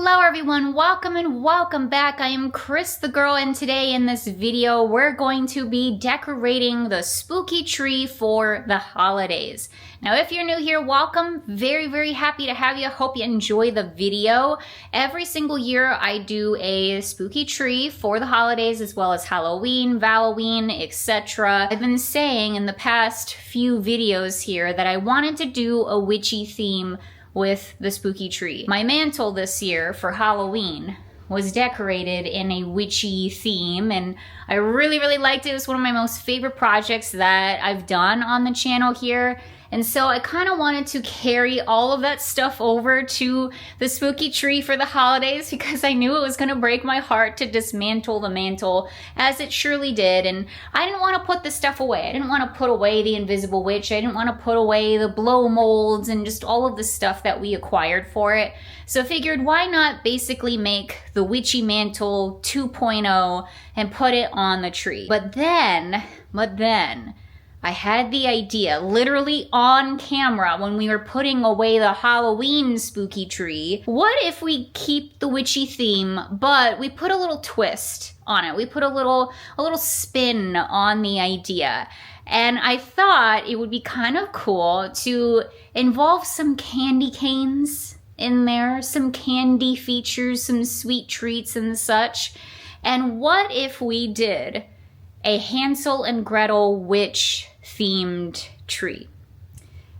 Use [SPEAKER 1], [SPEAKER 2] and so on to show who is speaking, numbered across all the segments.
[SPEAKER 1] Hello everyone, welcome and welcome back. I am Cris the Girl, and today in this video we're going to be decorating the spooky tree for the holidays. Now if you're new here, welcome. Very happy to have you. Hope you enjoy the video. Every single year I do a spooky tree for the holidays as well as Halloween, Valloween, etc. I've been saying in the past few videos here that I wanted to do a witchy theme with the spooky tree. My mantle this year for Halloween was decorated in a witchy theme, and I really liked it. It was one of my most favorite projects that I've done on the channel here. And so I kind of wanted to carry all of that stuff over to the spooky tree for the holidays because I knew it was going to break my heart to dismantle the mantle, as it surely did. And I didn't want to put the stuff away. I didn't want to put away the invisible witch. I didn't want to put away the blow molds and just all of the stuff that we acquired for it. So I figured, why not basically make the witchy mantle 2.0 and put it on the tree? But then I had the idea, literally on camera, when we were putting away the Halloween spooky tree. What if we keep the witchy theme, but we put a little twist on it? We put a little spin on the idea. And I thought it would be kind of cool to involve some candy canes in there, some candy features, some sweet treats and such. And what if we did a Hansel and Gretel Witch themed tree?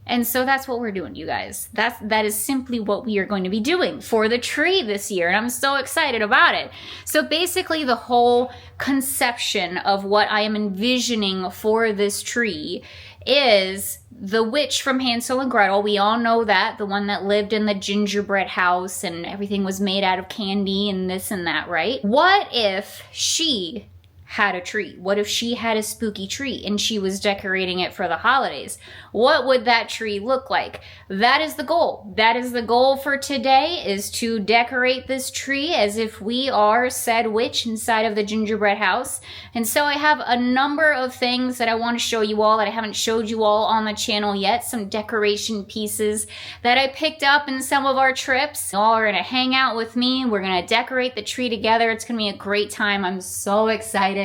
[SPEAKER 1] And so that's what we're doing, you guys. That is simply what we are going to be doing for the tree this year, and I'm so excited about it. So basically the whole conception of what I am envisioning for this tree is the witch from Hansel and Gretel. We all know that, the one that lived in the gingerbread house and everything was made out of candy and this and that, right? What if she had a tree? What if she had a spooky tree and she was decorating it for the holidays? What would that tree look like? That is the goal. That is the goal for today, is to decorate this tree as if we are said witch inside of the gingerbread house. And so I have a number of things that I want to show you all that I haven't showed you all on the channel yet. Some decoration pieces that I picked up in some of our trips. You all are going to hang out with me. We're going to decorate the tree together. It's going to be a great time. I'm so excited.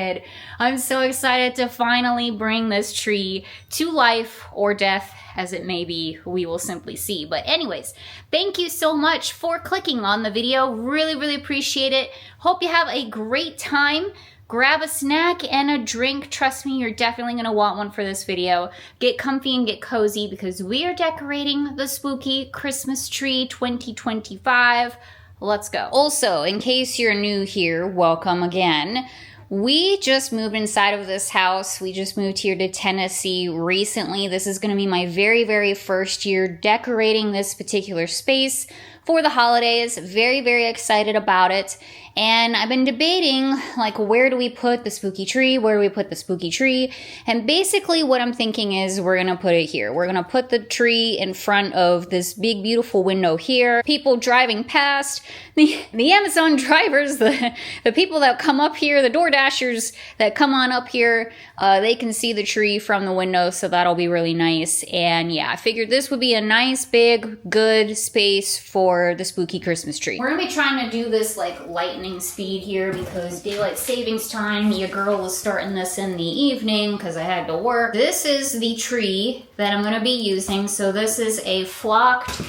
[SPEAKER 1] I'm so excited to finally bring this tree to life, or death, as it may be. We will simply see. But anyways, thank you so much for clicking on the video. Really appreciate it. Hope you have a great time. Grab a snack and a drink. Trust me, you're definitely going to want one for this video. Get comfy and get cozy because we are decorating the spooky Christmas tree 2025. Let's go. Also, in case you're new here, welcome again. We just moved inside of this house. We just moved here to Tennessee recently. This is going to be my very first year decorating this particular space for the holidays. Very excited about it. And I've been debating, like, where do we put the spooky tree? Where do we put the spooky tree? And basically what I'm thinking is we're going to put it here. We're going to put the tree in front of this big, beautiful window here. People driving past, the Amazon drivers, the people that come up here, the door dashers that come on up here, they can see the tree from the window, so that'll be really nice. And yeah, I figured this would be a nice, big, good space for the spooky Christmas tree. We're going to be trying to do this like lightning speed here because daylight savings time. Your girl was starting this in the evening because I had to work. This is the tree that I'm going to be using. So this is a flocked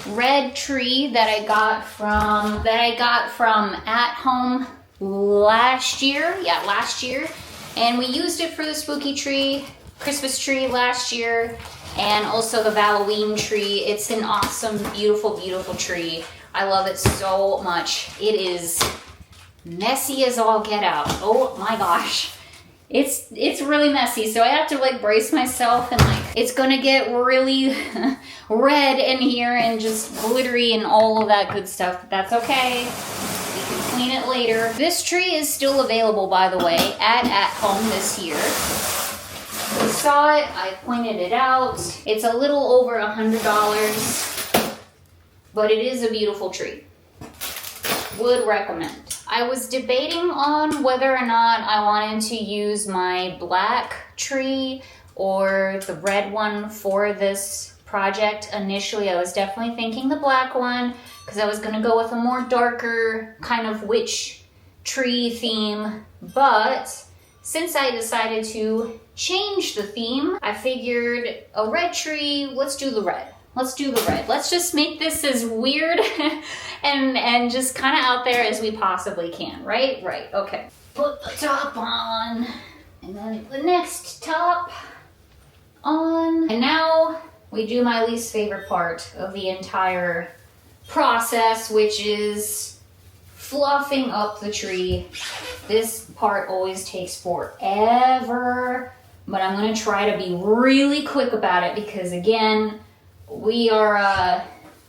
[SPEAKER 1] red tree that I got from At Home last year. Yeah, last year. And we used it for the spooky tree, Christmas tree last year, and also the Halloween tree. It's an awesome, beautiful tree. I love it so much. It is messy as all get out. Oh my gosh. It's really messy, so I have to like brace myself, and like it's gonna get really red in here and just glittery and all of that good stuff, but that's okay. We can clean it later. This tree is still available, by the way, at Home this year. We saw it, I pointed it out. It's a little over $100, but it is a beautiful tree. Would recommend. I was debating on whether or not I wanted to use my black tree or the red one for this project. Initially, I was definitely thinking the black one because I was gonna go with a more darker kind of witch tree theme, but since I decided to change the theme, I figured a red tree, let's do the red. Let's do the red. Let's just make this as weird and just kind of out there as we possibly can, right? Right, okay. Put the top on, and then the next top on. And now we do my least favorite part of the entire process, which is fluffing up the tree. This part always takes forever, but I'm gonna try to be really quick about it because again, we're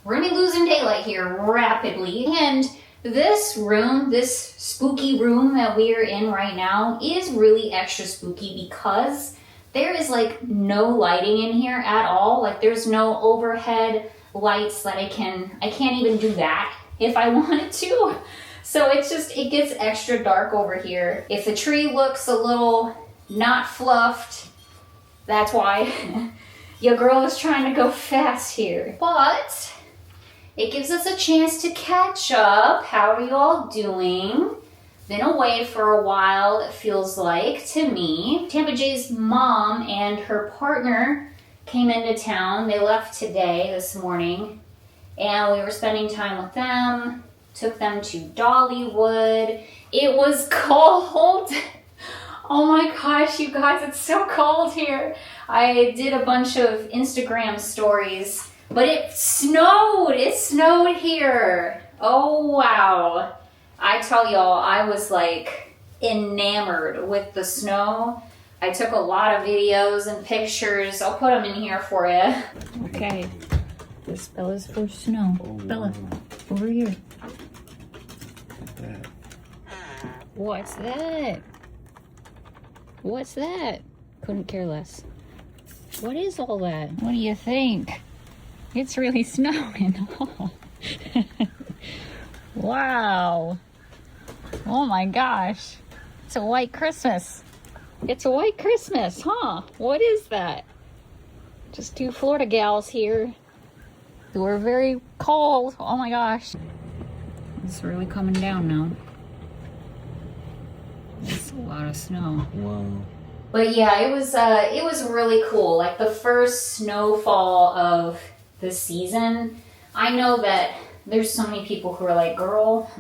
[SPEAKER 1] gonna be losing daylight here rapidly. And this room, this spooky room that we are in right now is really extra spooky because there is like no lighting in here at all. Like there's no overhead lights that I can't even do that if I wanted to. So it gets extra dark over here. If the tree looks a little not fluffed, that's why. Your girl is trying to go fast here. But it gives us a chance to catch up. How are you all doing? Been away for a while, it feels like to me. Tampa Jay's mom and her partner came into town. They left today, this morning, and we were spending time with them. Took them to Dollywood. It was cold. Oh my gosh, you guys, it's so cold here. I did a bunch of Instagram stories, but it snowed. It snowed here. Oh wow. I tell y'all, I was like enamored with the snow. I took a lot of videos and pictures. I'll put them in here for you. Okay, this Bella's for snow. Oh, Bella, over here. What's that? What's that? Couldn't care less. What is all that? What do you think? It's really snowing. Wow. Oh my gosh. It's a white Christmas. It's a white Christmas, huh? What is that? Just two Florida gals here who are very cold. Oh my gosh. It's really coming down now. It's a lot of snow. Wow. But yeah, it was really cool. Like the first snowfall of the season. I know that there's so many people who are like, girl,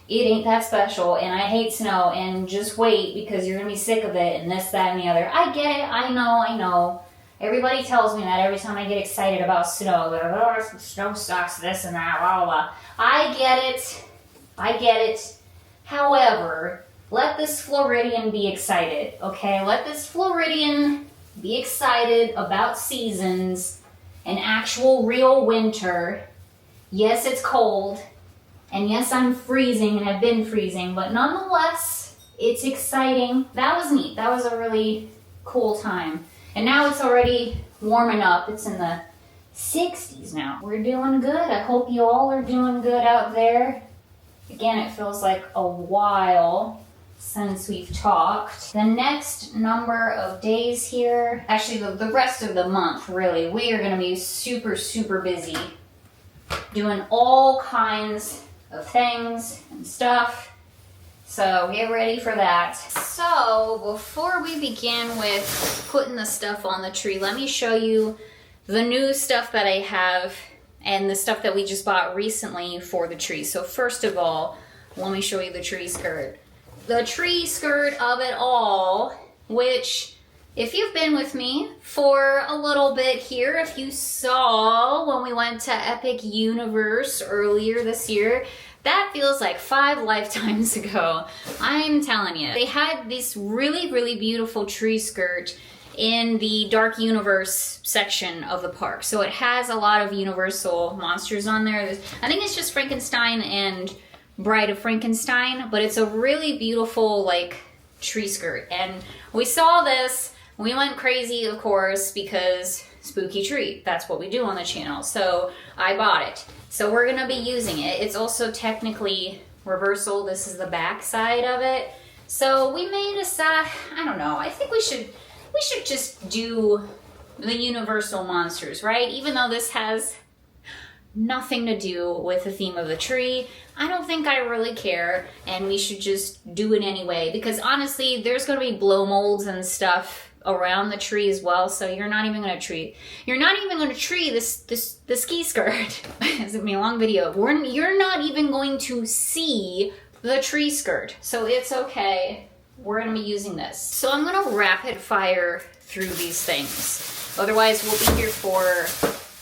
[SPEAKER 1] it ain't that special and I hate snow and just wait because you're gonna be sick of it and this, that, and the other. I get it, I know. Everybody tells me that every time I get excited about snow. They're like, oh, snow sucks, this and that, blah, blah, blah. I get it. However, let this Floridian be excited, okay? Let this Floridian be excited about seasons, an actual real winter. Yes, it's cold, and yes, I'm freezing, and I've been freezing, but nonetheless, it's exciting. That was neat. That was a really cool time. And now it's already warming up. It's in the 60s now. We're doing good. I hope you all are doing good out there. Again, it feels like a while since we've talked. The next number of days here, actually the rest of the month, really, we are going to be super, super busy doing all kinds of things and stuff. So get ready for that. So before we begin with putting the stuff on the tree, let me show you the new stuff that I have and the stuff that we just bought recently for the tree. So first of all, let me show you the tree skirt. The tree skirt of it all, which if you've been with me for a little bit here, if you saw when we went to Epic Universe earlier this year, that feels like 5 lifetimes ago. I'm telling you. They had this really, really beautiful tree skirt in the Dark Universe section of the park. So it has a lot of Universal monsters on there. I think it's just Frankenstein and Bride of Frankenstein, but it's a really beautiful like tree skirt. And we saw this, we went crazy of course because spooky tree, that's what we do on the channel. So I bought it. So we're gonna be using it. It's also technically reversal. This is the back side of it. So we may decide, I don't know, I think we should just do the Universal monsters, right? Even though this has nothing to do with the theme of the tree. I don't think I really care, and we should just do it anyway, because honestly, there's gonna be blow molds and stuff around the tree as well, so you're not even gonna tree the ski skirt. It's gonna be a long video. You're not even going to see the tree skirt, so it's okay. We're gonna be using this. So I'm gonna rapid fire through these things. Otherwise, we'll be here for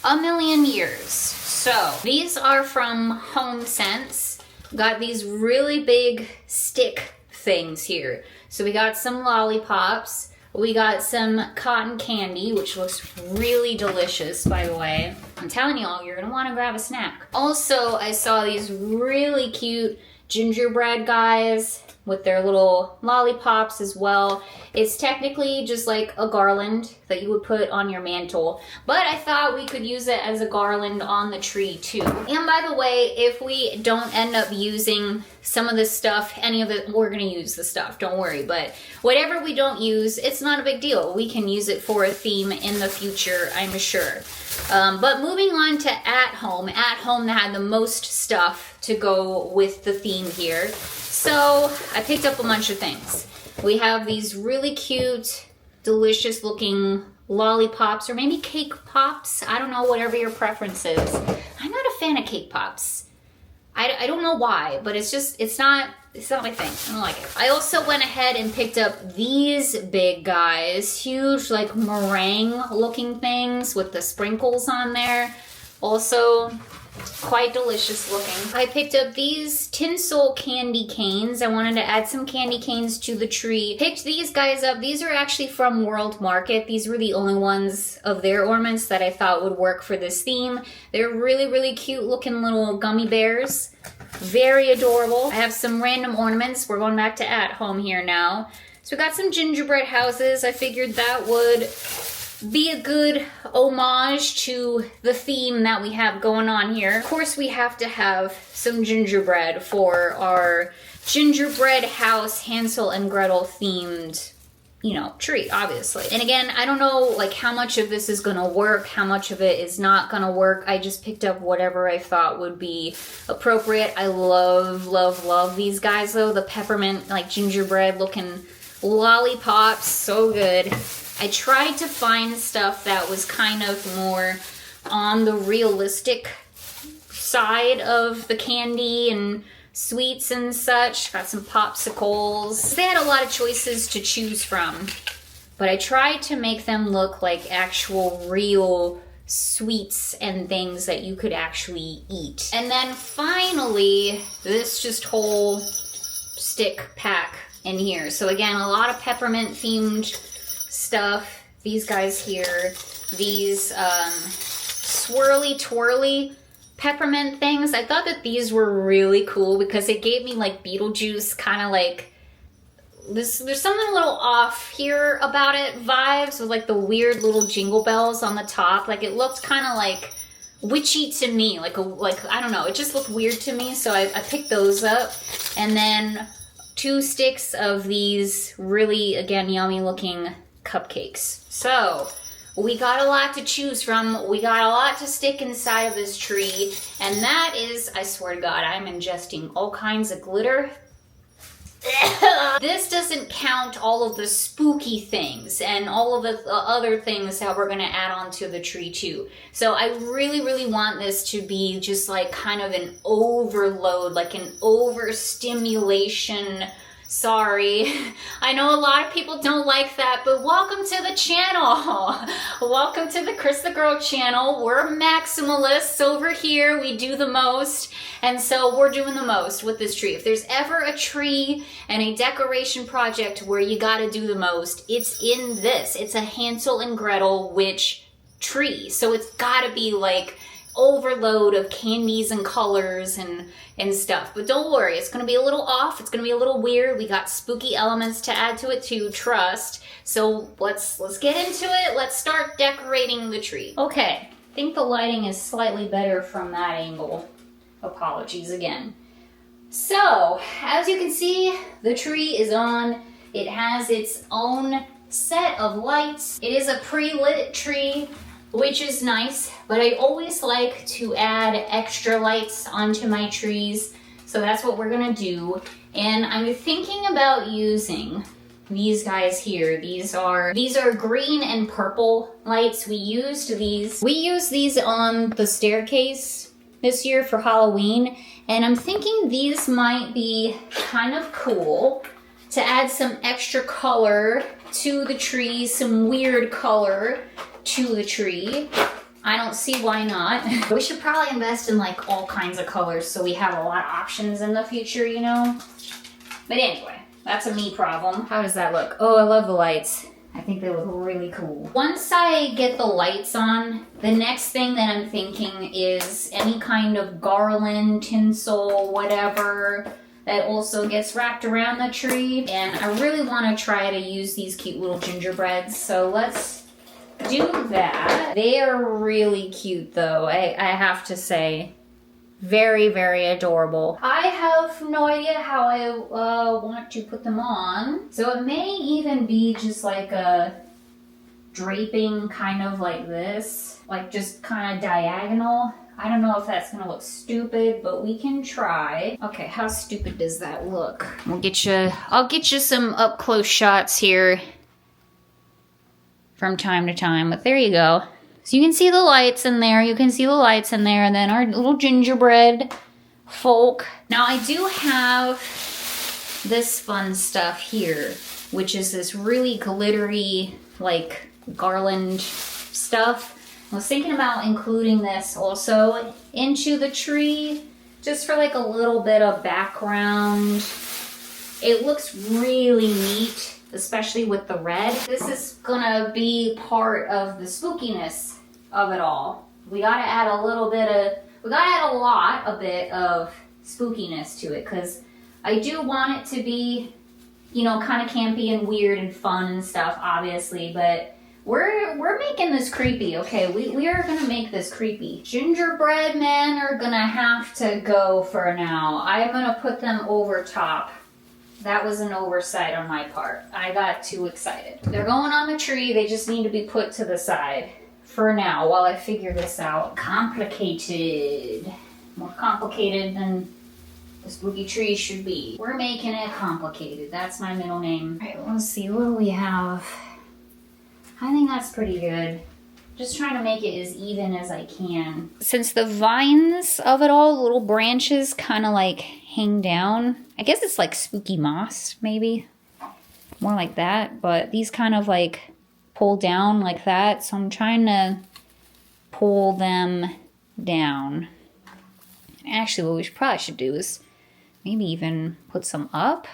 [SPEAKER 1] a million years. So these are from HomeSense. Got these really big stick things here. So we got some lollipops. We got some cotton candy, which looks really delicious, by the way. I'm telling y'all, you're gonna wanna grab a snack. Also, I saw these really cute gingerbread guys with their little lollipops as well. It's technically just like a garland that you would put on your mantle, but I thought we could use it as a garland on the tree too. And by the way, if we don't end up using some of this stuff, any of it, we're gonna use the stuff, don't worry. But whatever we don't use, it's not a big deal. We can use it for a theme in the future, I'm sure. But moving on to at home had the most stuff to go with the theme here. So I picked up a bunch of things. We have these really cute, delicious looking lollipops, or maybe cake pops. I don't know, whatever your preference is. I'm not a fan of cake pops. I don't know why, but it's not my thing. I don't like it. I also went ahead and picked up these big guys, huge like meringue looking things with the sprinkles on there. Also quite delicious looking. I picked up these tinsel candy canes. I wanted to add some candy canes to the tree. Picked these guys up. These are actually from World Market. These were the only ones of their ornaments that I thought would work for this theme. They're really, really cute looking little gummy bears. Very adorable. I have some random ornaments. We're going back to at home here now. So we got some gingerbread houses. I figured that would be a good homage to the theme that we have going on here. Of course, we have to have some gingerbread for our gingerbread house Hansel and Gretel themed, you know, tree, obviously. And again, I don't know like how much of this is gonna work, how much of it is not gonna work. I just picked up whatever I thought would be appropriate. I love, love, love these guys though. The peppermint, like gingerbread looking lollipops, so good. I tried to find stuff that was kind of more on the realistic side of the candy and sweets and such. Got some popsicles. They had a lot of choices to choose from, but I tried to make them look like actual real sweets and things that you could actually eat. And then finally, this just whole stick pack in here. So again, a lot of peppermint themed stuff. These guys here, these swirly twirly peppermint things. I thought that these were really cool because it gave me like Beetlejuice, kind of like there's something a little off here about it vibes with like the weird little jingle bells on the top. Like it looked kind of like witchy to me, like I don't know, it just looked weird to me, so I picked those up. And then 2 sticks of these really, again, yummy looking cupcakes. So we got a lot to choose from. We got a lot to stick inside of this tree, and that is, I swear to God, I'm ingesting all kinds of glitter. This doesn't count all of the spooky things and all of the other things that we're gonna add on to the tree too. So I really, really want this to be just like kind of an overload, like an overstimulation. Sorry, I know a lot of people don't like that, but welcome to the channel. Welcome to the Cris the Girl channel. We're maximalists over here. We do the most, and so we're doing the most with this tree. If there's ever a tree and a decoration project where you gotta do the most, it's in this. It's a Hansel and Gretel Witch tree, so it's gotta be like overload of candies and colors and stuff. But don't worry, it's gonna be a little off, it's gonna be a little weird. We got spooky elements to add to it too, trust. So let's get into it. Let's start decorating the tree. Okay, I think the lighting is slightly better from that angle. Apologies again. So, as you can see, the tree is on. It has its own set of lights. It is a pre-lit tree. which is nice, but I always like to add extra lights onto my trees. So that's what we're gonna do. And I'm thinking about using these guys here. These are green and purple lights. We used these on the staircase this year for Halloween. And I'm thinking these might be kind of cool to add some extra color to the tree, some weird color to the tree. I don't see why not. We should probably invest in like all kinds of colors so we have a lot of options in the future, you know? But anyway, that's a me problem. How does that look? Oh, I love the lights. I think they look really cool. Once I get the lights on, the next thing that I'm thinking is any kind of garland, tinsel, whatever, that also gets wrapped around the tree. And I really want to try to use these cute little gingerbreads. So let's do that. They are really cute though, I have to say. Very, very adorable. I have no idea how I want to put them on. So it may even be just like a draping kind of like this. Like just kind of diagonal. I don't know if that's gonna look stupid, but we can try. Okay, how stupid does that look? I'll get you some up close shots here from time to time, but there you go. So you can see the lights in there, and then our little gingerbread folk. Now I do have this fun stuff here, which is this really glittery, like, garland stuff. I was thinking about including this also into the tree, just for like a little bit of background. It looks really neat, especially with the red. This is gonna be part of the spookiness of it all. We gotta add a bit of spookiness to it, because I do want it to be, you know, kind of campy and weird and fun and stuff, obviously, but we're making this creepy, okay? We are gonna make this creepy. Gingerbread men are gonna have to go for now. I'm gonna put them over top. That was an oversight on my part. I got too excited. They're going on the tree. They just need to be put to the side for now while I figure this out. Complicated. More complicated than the spooky tree should be. We're making it complicated. That's my middle name. All right, let's see. What do we have? I think that's pretty good. Just trying to make it as even as I can. Since the vines of it all, the little branches kind of like hang down. I guess it's like spooky moss, maybe. More like that. But these kind of like pull down like that. So I'm trying to pull them down. Actually, what we probably should do is maybe even put some up.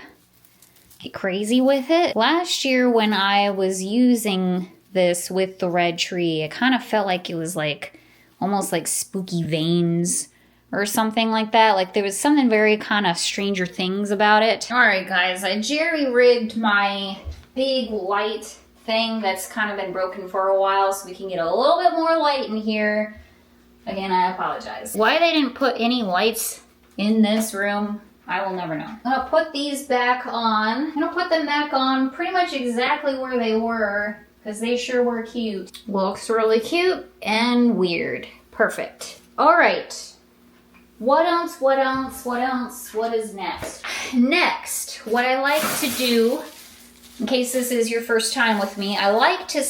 [SPEAKER 1] Get crazy with it. Last year when I was using this with the red tree, it kind of felt like it was like almost like spooky veins or something like that. Like there was something very kind of Stranger Things about it. All right, guys, I jerry-rigged my big light thing that's kind of been broken for a while so we can get a little bit more light in here. Again, I apologize. Why they didn't put any lights in this room, I will never know. I'm gonna put these back on. I'm gonna put them back on pretty much exactly where they were, because they sure were cute. Looks really cute and weird. Perfect. All right. What else? What is next? Next, what I like to do, in case this is your first time with me, I like to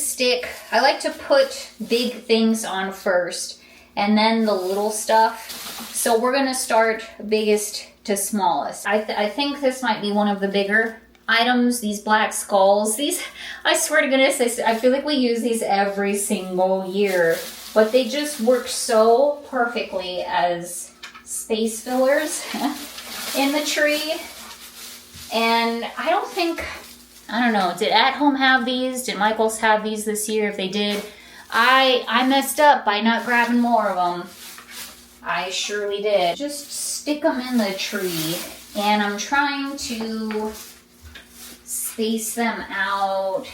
[SPEAKER 1] put big things on first and then the little stuff. So we're gonna start biggest to smallest. I think this might be one of the bigger items, these black skulls. These, I swear to goodness, I feel like we use these every single year, but they just work so perfectly as space fillers in the tree. And I don't know, did At Home have these? Did Michael's have these this year? If they did, I messed up by not grabbing more of them. I surely did. Just stick them in the tree, and I'm trying to space them out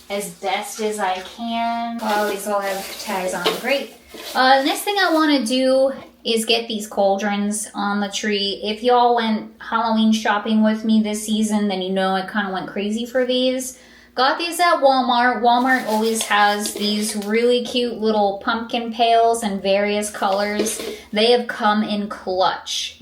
[SPEAKER 1] as best as I can. Oh, these all have tags on. Great. The next thing I want to do is get these cauldrons on the tree. If y'all went Halloween shopping with me this season, then you know I kind of went crazy for these. Got these at Walmart. Walmart always has these really cute little pumpkin pails in various colors. They have come in clutch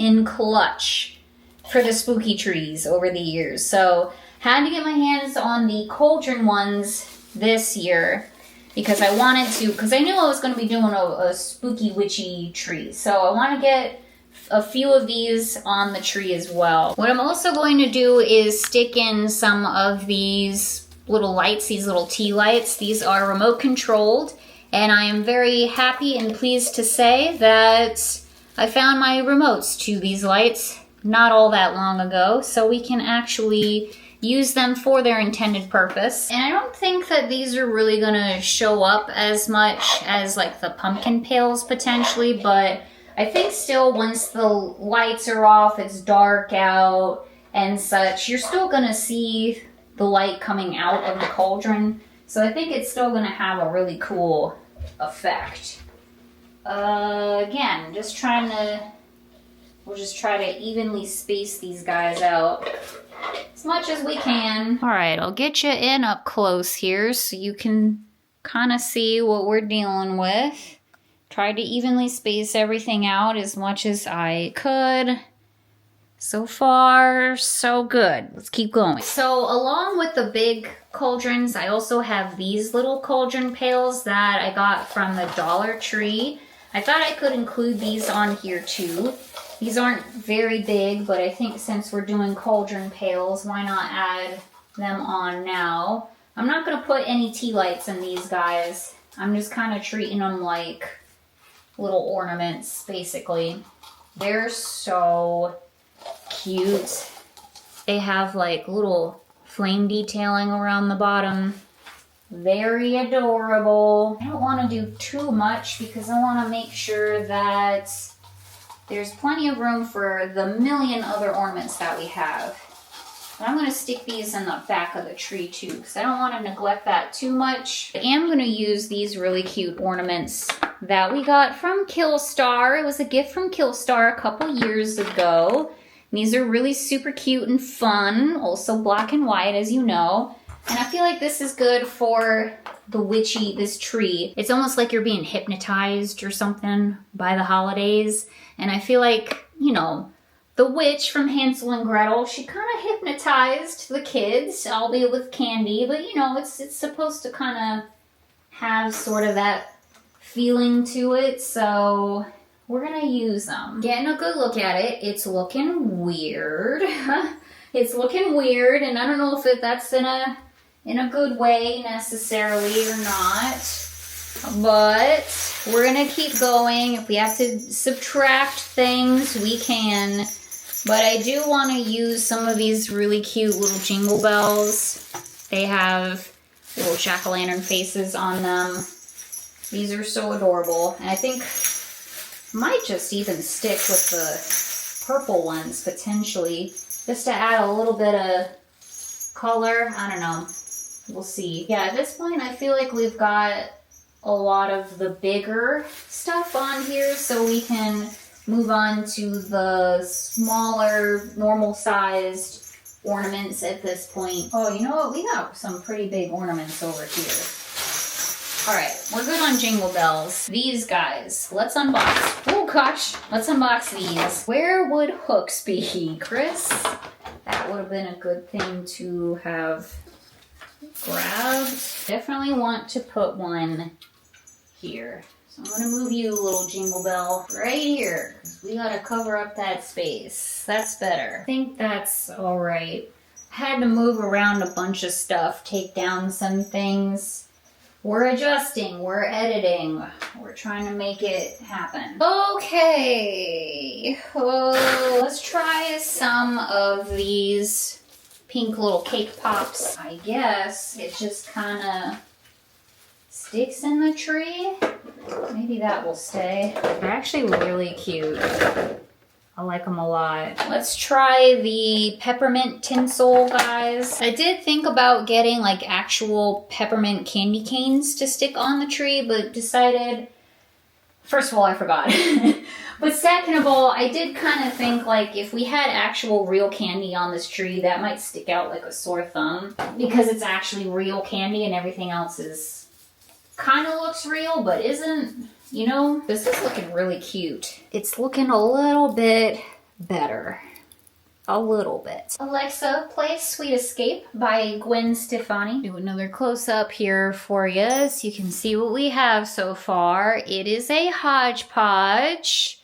[SPEAKER 1] for the spooky trees over the years. So had to get my hands on the cauldron ones this year because I wanted to, because I knew I was going to be doing a spooky witchy tree. So I want to get a few of these on the tree as well. What I'm also going to do is stick in some of these little lights, these little tea lights. These are remote controlled, and I am very happy and pleased to say that I found my remotes to these lights not all that long ago, so we can actually use them for their intended purpose. And I don't think that these are really gonna show up as much as like the pumpkin pails potentially, but I think still once the lights are off, it's dark out and such, you're still gonna see the light coming out of the cauldron. So I think it's still gonna have a really cool effect. Again, we'll just try to evenly space these guys out as much as we can. All right, I'll get you in up close here so you can kind of see what we're dealing with. Tried to evenly space everything out as much as I could. So far, so good. Let's keep going. So along with the big cauldrons, I also have these little cauldron pails that I got from the Dollar Tree. I thought I could include these on here too. These aren't very big, but I think since we're doing cauldron pails, why not add them on now? I'm not gonna put any tea lights in these guys. I'm just kind of treating them like little ornaments, basically. They're so cute. They have like little flame detailing around the bottom. Very adorable. I don't want to do too much because I want to make sure that there's plenty of room for the million other ornaments that we have. But I'm going to stick these in the back of the tree too because I don't want to neglect that too much. I am going to use these really cute ornaments that we got from Killstar. It was a gift from Killstar a couple years ago. And these are really super cute and fun, also black and white as you know. And I feel like this is good for this tree. It's almost like you're being hypnotized or something by the holidays. And I feel like, you know, the witch from Hansel and Gretel, she kind of hypnotized the kids, albeit with candy. But, you know, it's supposed to kind of have sort of that feeling to it. So we're going to use them. Getting a good look at it. It's looking weird. It's looking weird. And I don't know if that's in a good way necessarily or not. But we're going to keep going. If we have to subtract things, we can. But I do want to use some of these really cute little jingle bells. They have little jack-o'-lantern faces on them. These are so adorable. And I think I might just even stick with the purple ones potentially. Just to add a little bit of color. I don't know. We'll see. Yeah, at this point I feel like we've got a lot of the bigger stuff on here, so we can move on to the smaller, normal-sized ornaments at this point. Oh, you know what? We got some pretty big ornaments over here. Alright, we're good on jingle bells. These guys, let's unbox. Oh gosh, let's unbox these. Where would hooks be, Cris? That would have been a good thing to have grabbed. Definitely want to put one here. So I'm gonna move you, little jingle bell, right here, because we gotta cover up that space. That's better. I think that's all right. Had to move around a bunch of stuff, take down some things. We're adjusting, we're editing, we're trying to make it happen. Okay, let's try some of these pink little cake pops. I guess it just kind of sticks in the tree. Maybe that will stay. They're actually really cute. I like them a lot. Let's try the peppermint tinsel, guys. I did think about getting like actual peppermint candy canes to stick on the tree, but decided, first of all, I forgot. But second of all, I did kind of think like if we had actual real candy on this tree, that might stick out like a sore thumb because it's actually real candy and everything else is kind of looks real but isn't, you know? This is looking really cute. It's looking a little bit better. A little bit. Alexa, play Sweet Escape by Gwen Stefani. Do another close-up here for you so you can see what we have so far. It is a hodgepodge.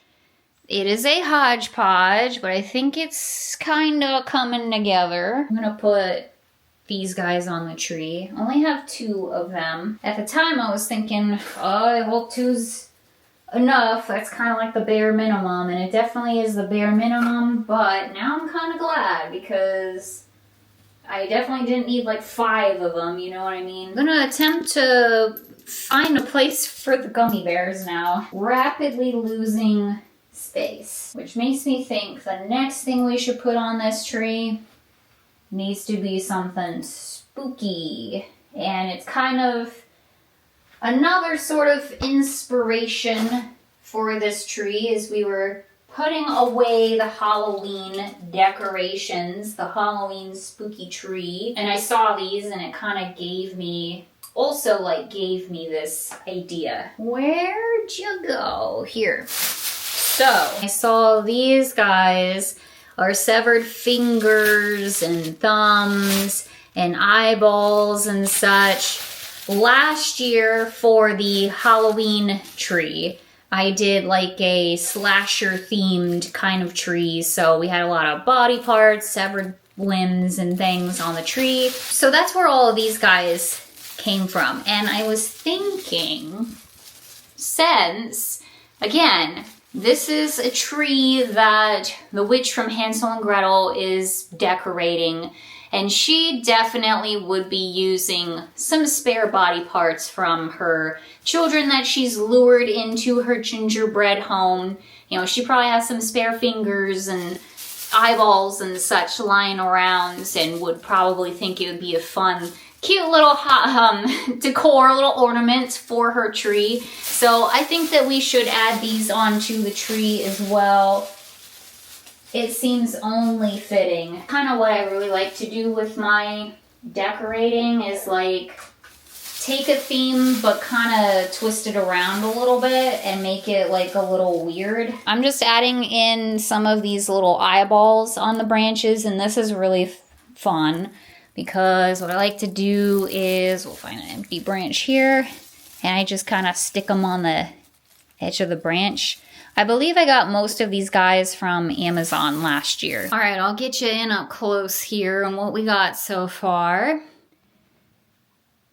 [SPEAKER 1] It is a hodgepodge, but I think it's kind of coming together. I'm gonna put these guys on the tree. I only have 2 of them. At the time I was thinking, oh, I hope 2's enough. That's kind of like the bare minimum, and it definitely is the bare minimum, but now I'm kind of glad because I definitely didn't need like 5 of them, you know what I mean? I'm gonna attempt to find a place for the gummy bears now. Rapidly losing space, which makes me think the next thing we should put on this tree needs to be something spooky, and it's kind of another sort of inspiration for this tree is we were putting away the Halloween decorations, the Halloween spooky tree, and I saw these and it kind of gave me this idea. Where'd you go? Here. So, I saw these guys are severed fingers and thumbs and eyeballs and such. Last year for the Halloween tree, I did like a slasher themed kind of tree. So we had a lot of body parts, severed limbs and things on the tree. So that's where all of these guys came from. And I was thinking, since, again, this is a tree that the witch from Hansel and Gretel is decorating, and she definitely would be using some spare body parts from her children that she's lured into her gingerbread home. You know, she probably has some spare fingers and eyeballs and such lying around and would probably think it would be a fun, cute little decor, little ornament for her tree. So I think that we should add these onto the tree as well. It seems only fitting. Kind of what I really like to do with my decorating is like take a theme but kind of twist it around a little bit and make it like a little weird. I'm just adding in some of these little eyeballs on the branches, and this is really fun because what I like to do is, we'll find an empty branch here, and I just kind of stick them on the edge of the branch. I believe I got most of these guys from Amazon last year. All right, I'll get you in up close here on what we got so far.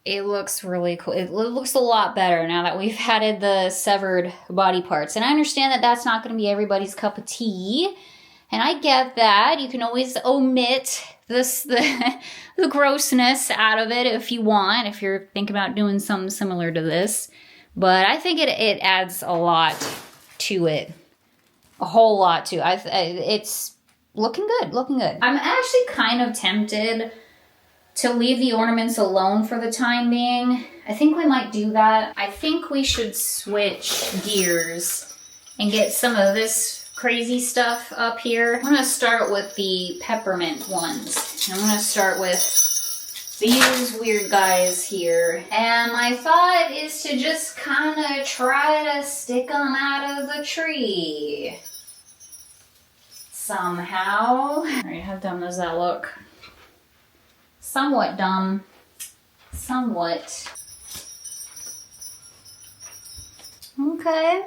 [SPEAKER 1] It looks really cool. It looks a lot better now that we've added the severed body parts. And I understand that that's not going to be everybody's cup of tea. And I get that. You can always omit the grossness out of it if you want, if you're thinking about doing something similar to this. But I think it adds a lot to it. A whole lot to it. It's looking good, looking good. I'm actually kind of tempted to leave the ornaments alone for the time being. I think we might do that. I think we should switch gears and get some of this crazy stuff up here. I'm gonna start with the peppermint ones. I'm gonna start with these weird guys here. And my thought is to just kind of try to stick them out of the tree somehow. All right, how dumb does that look? Somewhat dumb. Somewhat. Okay.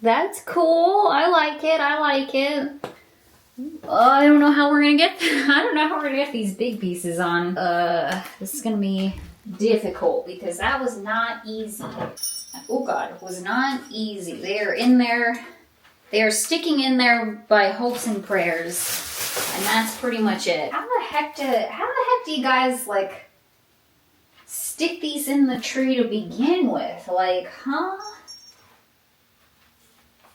[SPEAKER 1] That's cool. I like it. I like it. I don't know how we're gonna get these big pieces on. This is gonna be difficult because that was not easy. Oh God, it was not easy. They are in there. They are sticking in there by hopes and prayers. And that's pretty much it. How the heck do you guys like stick these in the tree to begin with? Like, huh?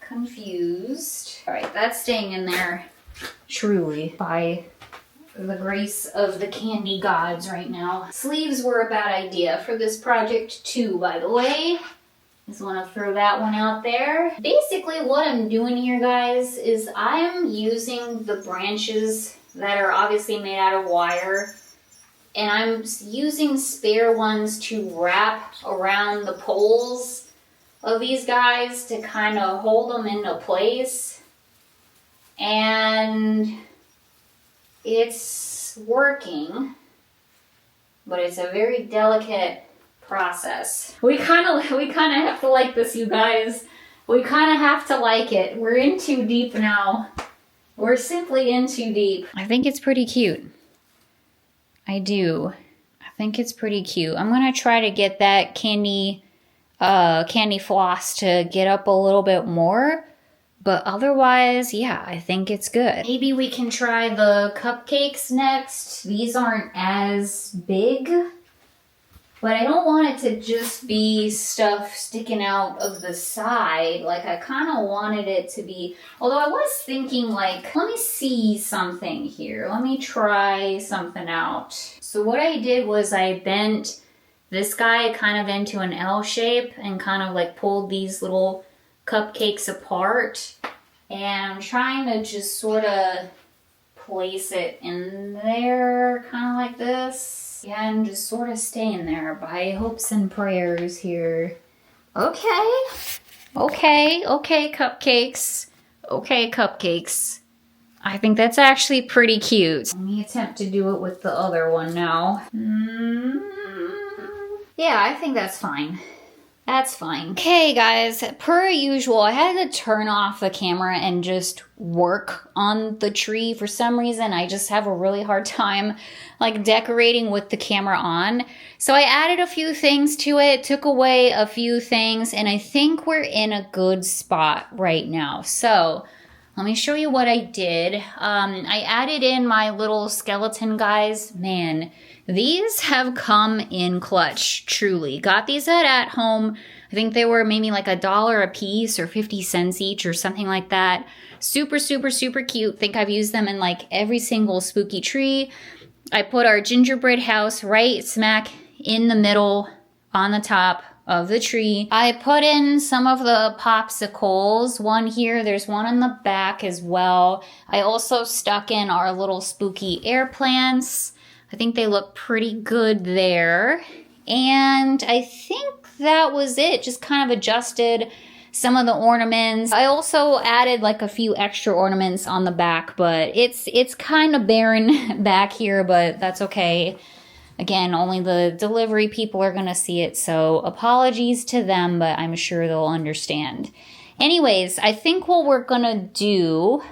[SPEAKER 1] Confused. All right, that's staying in there truly by the grace of the candy gods right now. Sleeves were a bad idea for this project too, by the way. Just want to throw that one out there. Basically what I'm doing here, guys, is I'm using the branches that are obviously made out of wire, and I'm using spare ones to wrap around the poles of these guys to kind of hold them into place. And it's working, but it's a very delicate process. We kind of have to like this, you guys. We kind of have to like it. We're in too deep now. We're simply in too deep. I think it's pretty cute. I do. I think it's pretty cute. I'm gonna try to get that candy floss to get up a little bit more. But otherwise, yeah, I think it's good. Maybe we can try the cupcakes next. These aren't as big, but I don't want it to just be stuff sticking out of the side. Like, I kind of wanted it to be, although I was thinking, like, let me see something here. Let me try something out. So what I did was I bent this guy kind of into an L shape and kind of like pulled these little cupcakes apart, and I'm trying to just sort of place it in there, kind of like this. Yeah, and just sort of staying there by hopes and prayers here. Okay, cupcakes. Okay, cupcakes. I think that's actually pretty cute. Let me attempt to do it with the other one now. Yeah, I think that's fine. That's fine. Okay, guys, per usual, I had to turn off the camera and just work on the tree. For some reason, I just have a really hard time, like, decorating with the camera on. So I added a few things to it, took away a few things, and I think we're in a good spot right now. So let me show you what I did. I added in my little skeleton guys. Man, these have come in clutch, truly. Got these at home. I think they were maybe like $1 a piece or 50 cents each or something like that. Super, super, super cute. Think I've used them in like every single spooky tree. I put our gingerbread house right smack in the middle on the top of the tree. I put in some of the popsicles. One here, there's one in the back as well. I also stuck in our little spooky air plants. I think they look pretty good there. And I think that was it. Just kind of adjusted some of the ornaments. I also added like a few extra ornaments on the back, but it's kind of barren back here, but that's okay. Again, only the delivery people are gonna see it, so apologies to them, but I'm sure they'll understand. Anyways, I think what we're gonna do,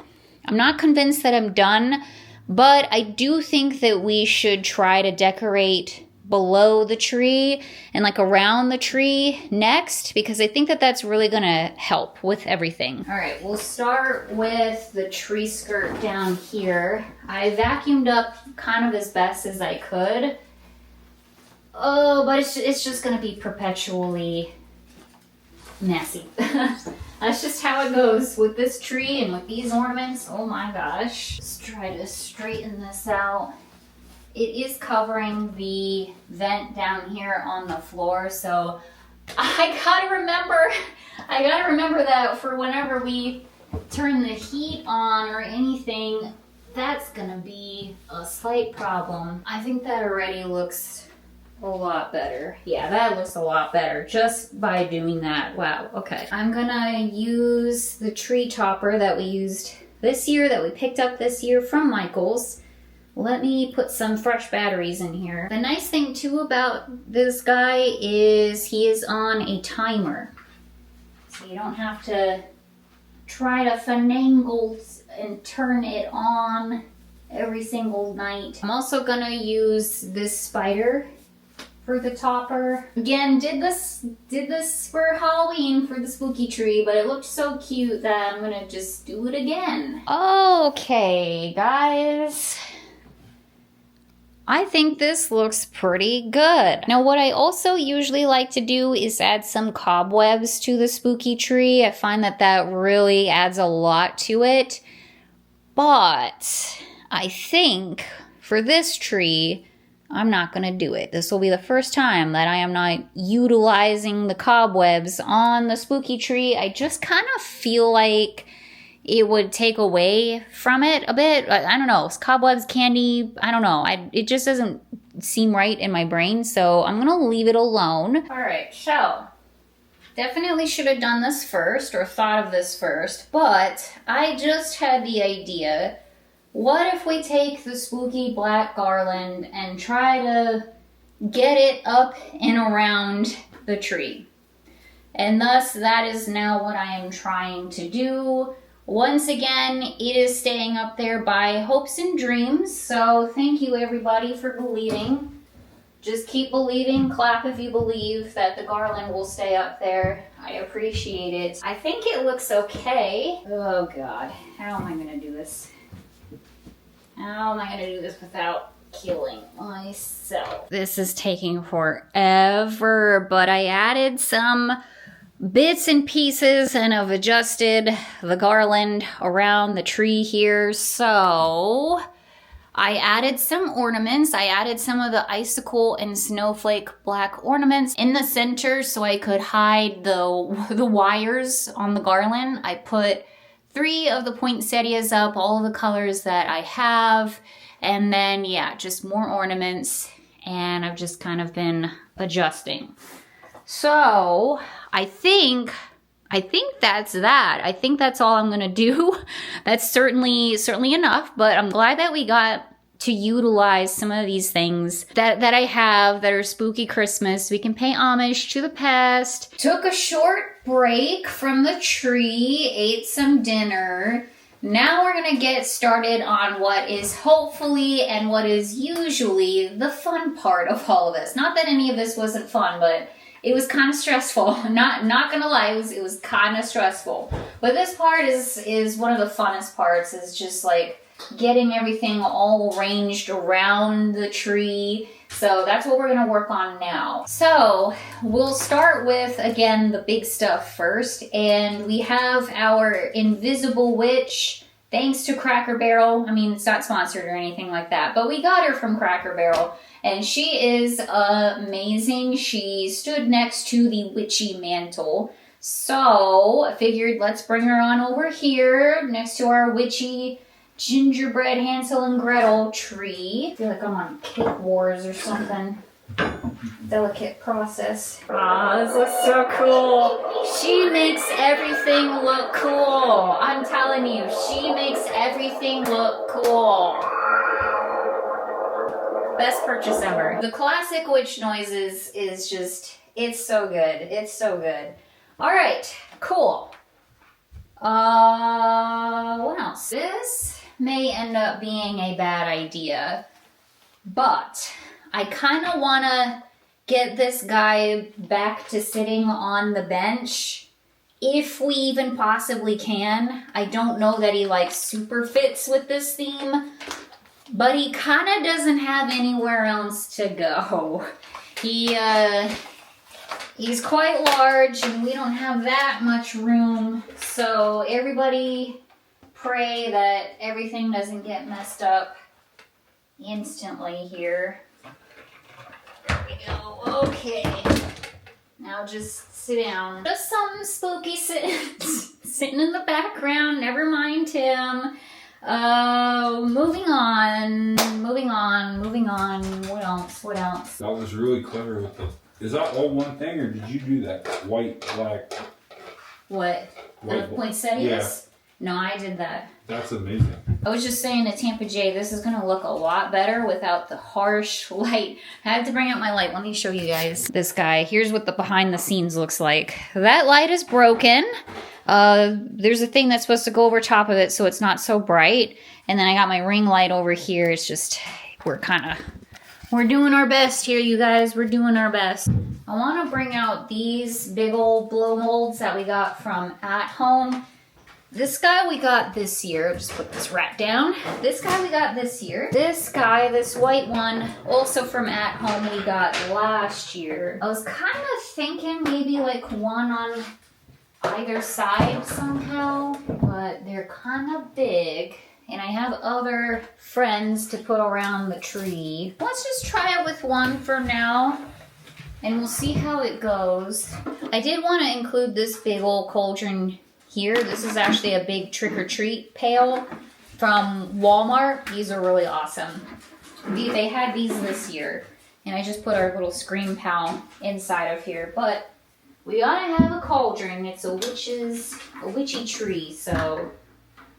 [SPEAKER 1] I'm not convinced that I'm done, but I do think that we should try to decorate below the tree and like around the tree next, because I think that that's really gonna help with everything. All right, we'll start with the tree skirt down here. I vacuumed up kind of as best as I could. Oh, but it's just gonna be perpetually messy. That's just how it goes with this tree and with these ornaments. Oh my gosh. Let's try to straighten this out. It is covering the vent down here on the floor, so I gotta remember that for whenever we turn the heat on or anything, that's gonna be a slight problem. I think that already looks a lot better. Yeah, that looks a lot better just by doing that. Wow, okay. I'm gonna use the tree topper that we used this year, that we picked up this year from Michael's. Let me put some fresh batteries in here. The nice thing too about this guy is he is on a timer. So you don't have to try to finagle and turn it on every single night. I'm also gonna use this spider for the topper. Again, did this for Halloween for the spooky tree, but it looked so cute that I'm gonna just do it again. Okay, guys. I think this looks pretty good. Now, what I also usually like to do is add some cobwebs to the spooky tree. I find that that really adds a lot to it. But I think for this tree, I'm not gonna do it. This will be the first time that I am not utilizing the cobwebs on the spooky tree. I just kind of feel like it would take away from it a bit. I don't know, cobwebs, candy, I don't know. It just doesn't seem right in my brain, so I'm gonna leave it alone. All right, so definitely should have done this first or thought of this first, but I just had the idea. What if we take the spooky black garland and try to get it up and around the tree? And thus, that is now what I am trying to do. Once again, it is staying up there by hopes and dreams. So thank you everybody for believing. Just keep believing, clap if you believe that the garland will stay up there. I appreciate it. I think it looks okay. Oh God, how am I gonna do this? How am I gonna do this without killing myself? This is taking forever, but I added some bits and pieces and have adjusted the garland around the tree here. So I added some ornaments. I added some of the icicle and snowflake black ornaments in the center so I could hide the wires on the garland. I put 3 of the poinsettias up, all of the colors that I have. And then, yeah, just more ornaments. And I've just kind of been adjusting. So I think that's that. I think that's all I'm gonna do. That's certainly enough, but I'm glad that we got to utilize some of these things that I have that are spooky Christmas. We can pay homage to the past. Took a short break from the tree, ate some dinner. Now we're gonna get started on what is hopefully and what is usually the fun part of all of this. Not that any of this wasn't fun, but it was kind of stressful. Not gonna lie, it was kind of stressful. But this part is one of the funnest parts, is just like getting everything all arranged around the tree. So that's what we're gonna work on now. So we'll start with, again, the big stuff first. And we have our invisible witch, thanks to Cracker Barrel. I mean, it's not sponsored or anything like that, but we got her from Cracker Barrel. And she is amazing. She stood next to the witchy mantle. So I figured let's bring her on over here next to our witchy gingerbread Hansel and Gretel tree. I feel like I'm on Cake Wars or something. Delicate process. Ah, this looks so cool. She makes everything look cool. I'm telling you, she makes everything look cool. Best purchase ever. The classic witch noises is just, it's so good. It's so good. All right, cool. What else? This may end up being a bad idea, but I kind of want to get this guy back to sitting on the bench if we even possibly can. I don't know that he like super fits with this theme, but he kind of doesn't have anywhere else to go. He's quite large and we don't have that much room, so everybody pray that everything doesn't get messed up instantly here. There we go. Okay. Now just sit down. Just something spooky sitting in the background. Never mind him. Moving on. What else?
[SPEAKER 2] That was really clever with the... Is that all one thing, or did you do that white, black?
[SPEAKER 1] What? The poinsettias?
[SPEAKER 2] Yeah.
[SPEAKER 1] No, I did that.
[SPEAKER 2] That's amazing.
[SPEAKER 1] I was just saying to Tampa Jay, this is going to look a lot better without the harsh light. I had to bring out my light. Let me show you guys this guy. Here's what the behind the scenes looks like. That light is broken. There's a thing that's supposed to go over top of it so it's not so bright. And then I got my ring light over here. It's just, we're doing our best here, you guys. We're doing our best. I want to bring out these big old blow molds that we got from At Home. This guy we got this year. Just put this rat down. This guy we got this year. This guy, this white one, also from At Home, we got last year. I was kind of thinking maybe like one on either side somehow, but they're kind of big And I have other friends to put around the tree. Let's just try it with one for now. And we'll see how it goes. I did want to include this big old cauldron here. This is actually a big trick-or-treat pail from Walmart. These are really awesome. They had these this year. And I just put our little Scream Pal inside of here. But we gotta have a cauldron. It's a witchy tree, so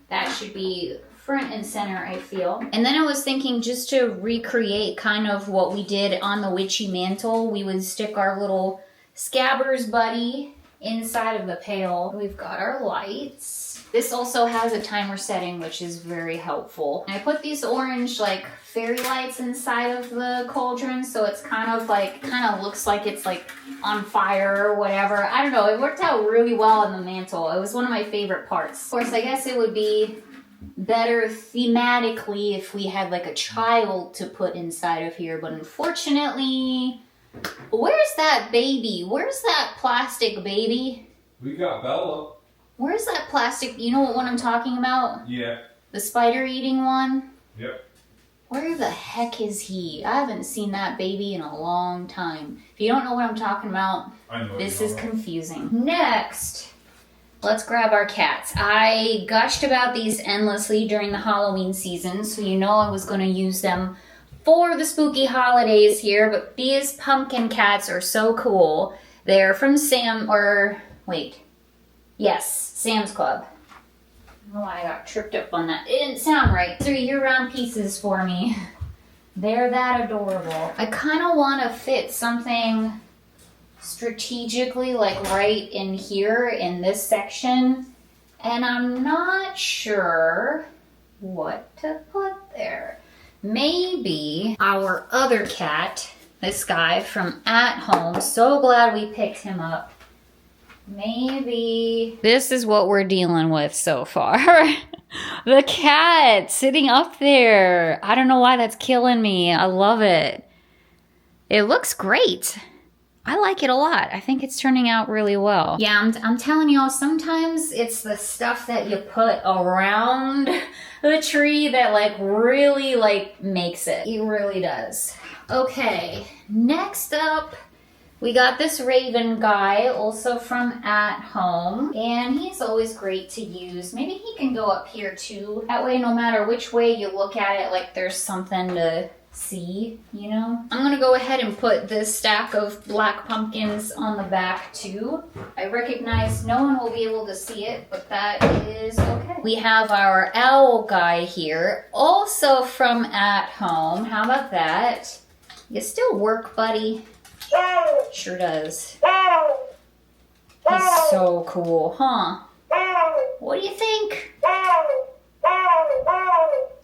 [SPEAKER 1] that should be front and center, I feel. And then I was thinking, just to recreate kind of what we did on the witchy mantle, we would stick our little Scabbers buddy inside of the pail. We've got our lights. This also has a timer setting, which is very helpful. And I put these orange like fairy lights inside of the cauldron, so it's kind of looks like it's like on fire or whatever. I don't know, it worked out really well on the mantle. It was one of my favorite parts. Of course, I guess it would be better thematically if we had like a child to put inside of here, but unfortunately, where's that baby? Where's that plastic baby?
[SPEAKER 2] We got Bella.
[SPEAKER 1] Where's that plastic? You know what one I'm talking about?
[SPEAKER 2] Yeah.
[SPEAKER 1] The spider eating one?
[SPEAKER 2] Yep.
[SPEAKER 1] Where the heck is he? I haven't seen that baby in a long time. If you don't know what I'm talking about,
[SPEAKER 2] I know
[SPEAKER 1] this is confusing. Next, let's grab our cats. I gushed about these endlessly during the Halloween season, so you know I was going to use them for the spooky holidays here, but these pumpkin cats are so cool. They're from Sam's Club. I don't know why I got tripped up on that. It didn't sound right. These are year-round pieces for me. They're that adorable. I kind of want to fit something strategically like right in here in this section, and I'm not sure what to put there. Maybe our other cat, this guy from At Home, so glad we picked him up. Maybe this is what we're dealing with so far. The cat sitting up there. I don't know why that's killing me. I love it. It looks great. I like it a lot. I think it's turning out really well. Yeah, I'm telling y'all, sometimes it's the stuff that you put around the tree that like really like makes it. It really does. Okay, next up, we got this raven guy, also from At Home, and he's always great to use. Maybe he can go up here too. That way, no matter which way you look at it, like there's something to see, you know? I'm gonna go ahead and put this stack of black pumpkins on the back too. I recognize no one will be able to see it, but that is okay. We have our owl guy here, also from At Home. How about that? You still work, buddy? Sure does. He's so cool, huh? What do you think?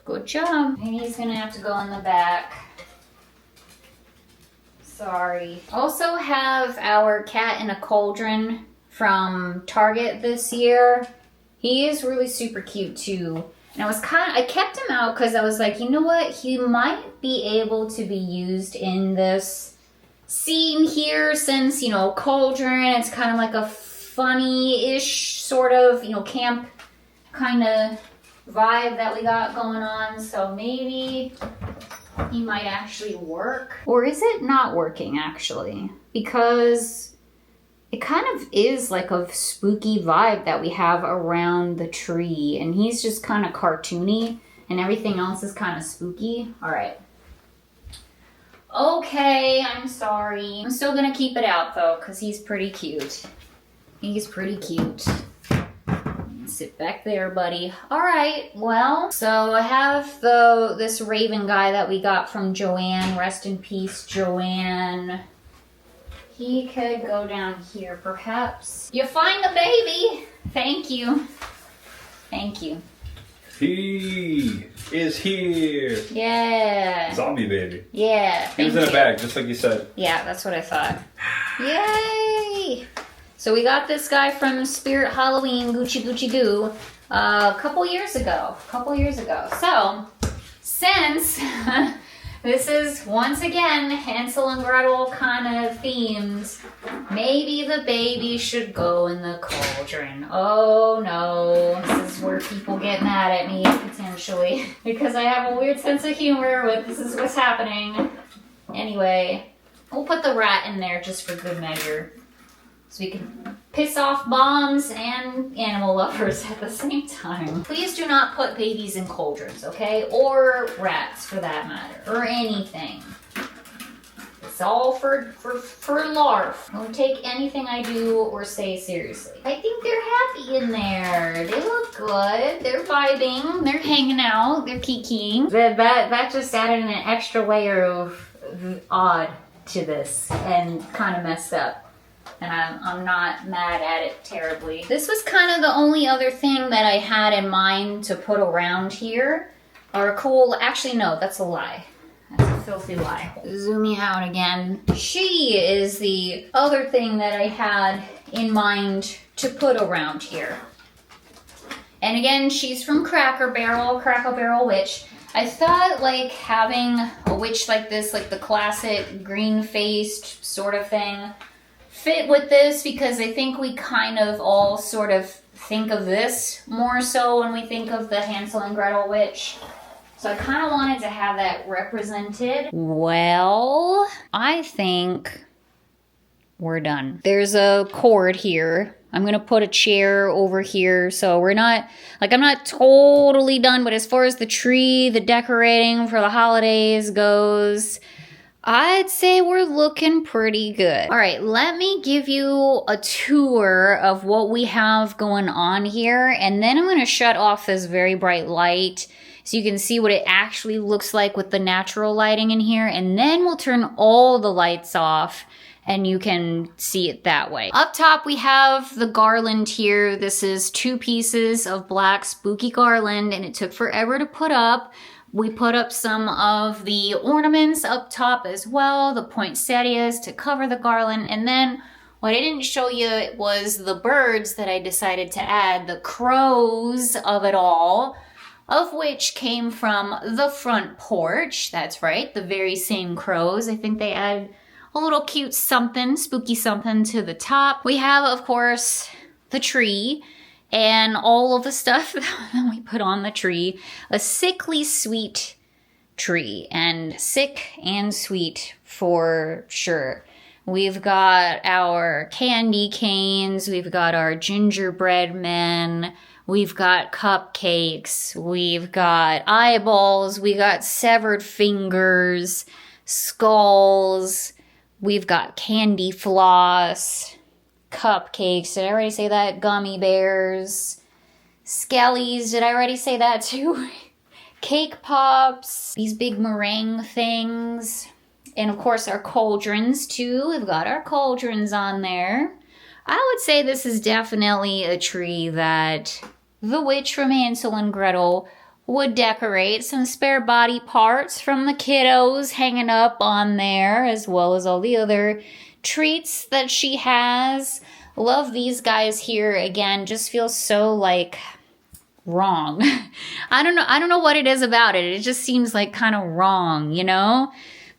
[SPEAKER 1] Good job. And he's gonna have to go in the back. Sorry. Also have our cat in a cauldron from Target this year. He is really super cute too. And I kept him out because I was like, you know what? He might be able to be used in this scene here since, you know, cauldron, it's kind of like a funny-ish sort of, you know, camp kind of vibe that we got going on. So maybe he might actually work. Or is it not working actually? Because it kind of is like a spooky vibe that we have around the tree. And he's just kind of cartoony and everything else is kind of spooky. All right. Okay, I'm sorry. I'm still gonna keep it out though, because he's pretty cute. He's pretty cute. Sit back there, buddy. All right, well, so I have this raven guy that we got from Joanne. Rest in peace, Joanne. He could go down here, perhaps. You find the baby. Thank you. Thank you.
[SPEAKER 2] He is here.
[SPEAKER 1] Yeah.
[SPEAKER 2] Zombie baby.
[SPEAKER 1] Yeah.
[SPEAKER 2] He was in a bag, just like you said.
[SPEAKER 1] Yeah, that's what I thought. Yay! So we got this guy from Spirit Halloween, Gucci Gucci Goo, a couple years ago. So, since This is, once again, Hansel and Gretel kind of themed. Maybe the baby should go in the cauldron. Oh no, this is where people get mad at me, potentially. Because I have a weird sense of humor with this is what's happening. Anyway, we'll put the rat in there just for good measure. So we can piss off moms and animal lovers at the same time. Please do not put babies in cauldrons, okay? Or rats, for that matter. Or anything. It's all for larf. Don't take anything I do or say seriously. I think they're happy in there. They look good. They're vibing. They're hanging out. They're kikiing. That just added an extra layer of odd to this and kind of messed up. And I'm not mad at it terribly. This was kind of the only other thing that I had in mind to put around here. Or cool, actually no, that's a lie. That's a filthy lie. Zooming out again. She is the other thing that I had in mind to put around here. And again, she's from Cracker Barrel Witch. I thought like having a witch like this, like the classic green-faced sort of thing, fit with this because I think we kind of all sort of think of this more so when we think of the Hansel and Gretel Witch. So I kind of wanted to have that represented. Well, I think we're done. There's a cord here. I'm gonna put a chair over here. So we're not, like I'm not totally done, but as far as the tree, the decorating for the holidays goes, I'd say we're looking pretty good. All right, let me give you a tour of what we have going on here, and then I'm gonna shut off this very bright light so you can see what it actually looks like with the natural lighting in here, and then we'll turn all the lights off and you can see it that way. Up top, we have the garland here. This is 2 pieces of black spooky garland, and it took forever to put up. We put up some of the ornaments up top as well, the poinsettias to cover the garland. And then what I didn't show you was the birds that I decided to add, the crows of it all, of which came from the front porch. That's right, the very same crows. I think they added a little cute something, spooky something to the top. We have, of course, the tree. And all of the stuff that we put on the tree, a sickly sweet tree, and sick and sweet for sure. We've got our candy canes, we've got our gingerbread men, we've got cupcakes, we've got eyeballs, we got severed fingers, skulls, we've got candy floss, cupcakes, did I already say that? Gummy bears, skellies, did I already say that too? Cake pops, these big meringue things, and of course our cauldrons too. We've got our cauldrons on there. I would say this is definitely a tree that the witch from Hansel and Gretel would decorate. Some spare body parts from the kiddos hanging up on there, as well as all the other treats that she has. Love these guys here. Again, just feels so like wrong. I don't know what it is about it. It just seems like kind of wrong, you know?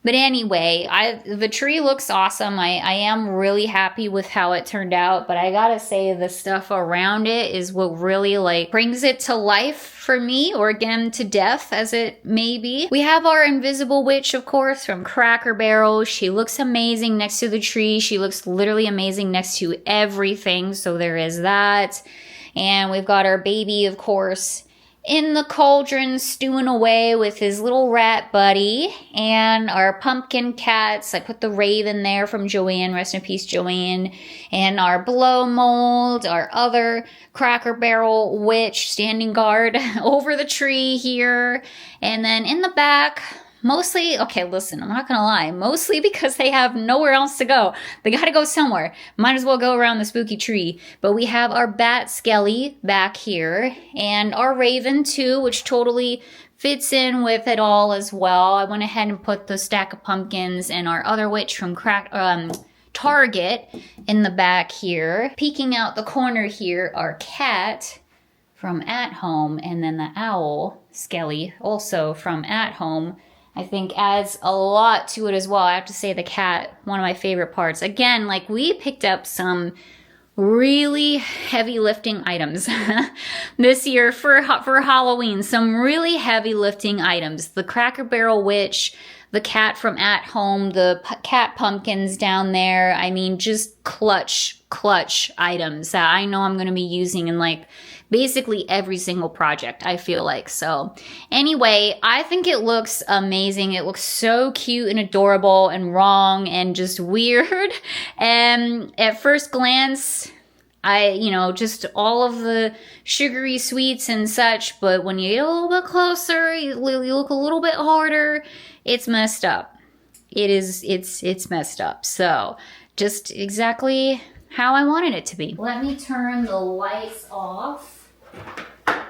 [SPEAKER 1] But anyway, the tree looks awesome. I am really happy with how it turned out, but I gotta say the stuff around it is what really like brings it to life for me, or again to death as it may be. We have our invisible witch, of course, from Cracker Barrel. She looks amazing next to the tree. She looks literally amazing next to everything, so there is that. And we've got our baby, of course, in the cauldron stewing away with his little rat buddy, and our pumpkin cats. I put the raven there from Joanne, rest in peace Joanne, and our blow mold, our other Cracker Barrel witch standing guard over the tree here. And then in the back, mostly, okay, listen, I'm not gonna lie, mostly because they have nowhere else to go. They gotta go somewhere. Might as well go around the spooky tree. But we have our bat skelly back here, and our raven too, which totally fits in with it all as well. I went ahead and put the stack of pumpkins and our other witch from Target in the back here. Peeking out the corner here, our cat from At Home, and then the owl, Skelly, also from At Home. I think adds a lot to it as well. I have to say the cat, one of my favorite parts. Again, like we picked up some really heavy lifting items this year for Halloween. Some really heavy lifting items. The Cracker Barrel Witch, the cat from At Home, the cat pumpkins down there. I mean, just clutch items that I know I'm going to be using in like basically every single project, I feel like. So anyway, I think it looks amazing. It looks so cute and adorable and wrong and just weird. And at first glance, just all of the sugary sweets and such, but when you get a little bit closer, you look a little bit harder, it's messed up. It's messed up. So just exactly how I wanted it to be. Let me turn the lights off. Turn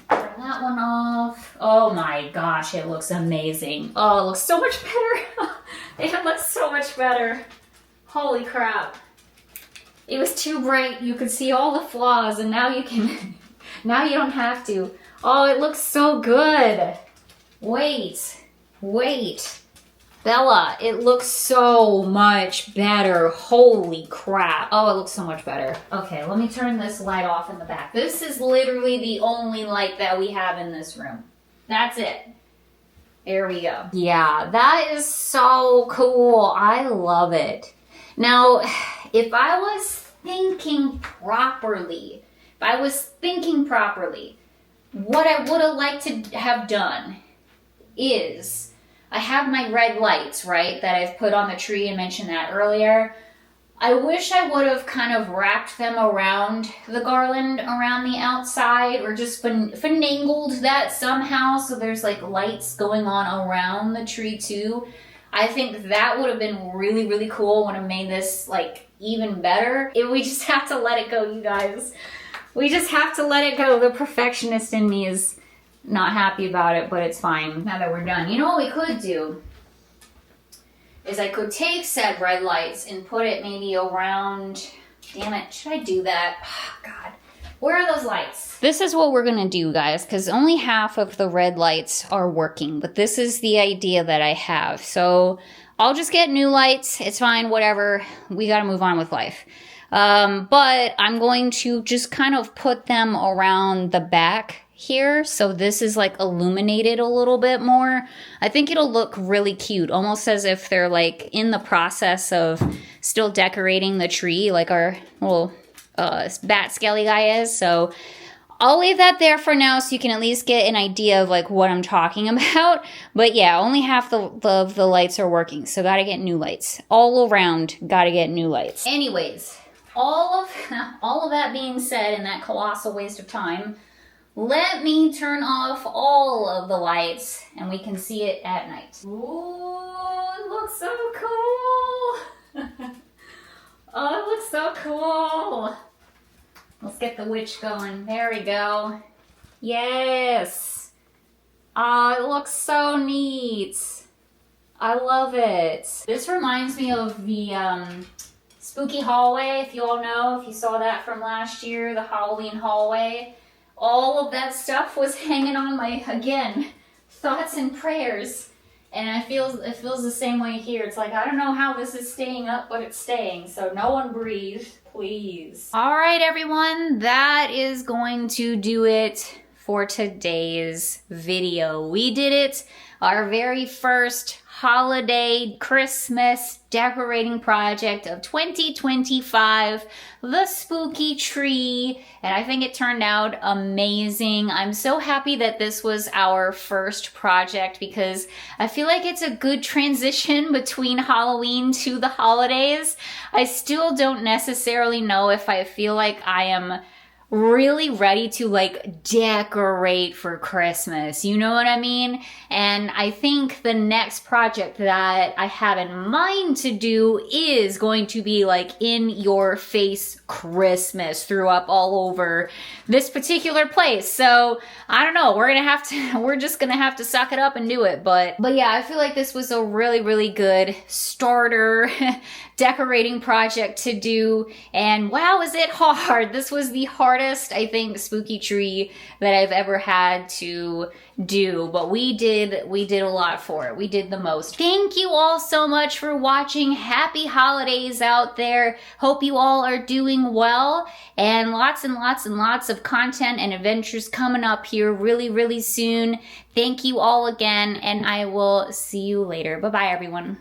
[SPEAKER 1] that one off. Oh my gosh, it looks amazing. Oh, it looks so much better. It looks so much better. Holy crap. It was too bright. You could see all the flaws, and now you can, now you don't have to. Oh, it looks so good. Wait. Bella, it looks so much better. Holy crap. Oh, it looks so much better. Okay, let me turn this light off in the back. This is literally the only light that we have in this room. That's it. There we go. Yeah, that is so cool. I love it. Now, if I was thinking properly, what I would have liked to have done is, I have my red lights, right, that I've put on the tree and mentioned that earlier. I wish I would have kind of wrapped them around the garland around the outside, or just finagled that somehow so there's like lights going on around the tree too. I think that would have been really, really cool. Would have made this like even better. We just have to let it go, you guys. We just have to let it go. The perfectionist in me is not happy about it, but it's fine now that we're done. You know what we could do is I could take said red lights and put it maybe around, damn it, should I do that? Oh, God, where are those lights? This is what we're gonna do, guys, because only half of the red lights are working, but this is the idea that I have. So I'll just get new lights. It's fine, whatever. We gotta move on with life. But I'm going to just kind of put them around the back here, so this is like illuminated a little bit more. I think it'll look really cute, almost as if they're like in the process of still decorating the tree, like our little bat skelly guy is. So I'll leave that there for now so you can at least get an idea of like what I'm talking about. But yeah, only half the lights are working, so gotta get new lights all around. Gotta get new lights. Anyways, all of that being said, and that colossal waste of time, let me turn off all of the lights and we can see it at night. Ooh, it looks so cool. Oh, it looks so cool. Let's get the witch going. There we go. Yes. Oh, it looks so neat. I love it. This reminds me of the spooky hallway, if you all know, if you saw that from last year, the Halloween hallway. All of that stuff was hanging on my, again, thoughts and prayers. And it feels the same way here. It's like, I don't know how this is staying up, but it's staying. So no one breathe, please. All right, everyone. That is going to do it for today's video. We did it. Our very first holiday Christmas decorating project of 2025, the spooky tree, and I think it turned out amazing. I'm so happy that this was our first project because I feel like it's a good transition between Halloween to the holidays. I still don't necessarily know if I feel like I am really ready to like decorate for Christmas, you know what I mean? And I think the next project that I have in mind to do is going to be like in your face Christmas, threw up all over this particular place. So I don't know, we're just gonna have to suck it up and do it. But yeah, I feel like this was a really, really good starter decorating project to do, and wow, is it hard. This was the hardest, I think, spooky tree that I've ever had to do, but we did a lot for it. We did the most. Thank you all so much for watching. Happy holidays out there. Hope you all are doing well, and lots and lots and lots of content and adventures coming up here really soon. Thank you all again, and I will see you later. Bye bye, everyone.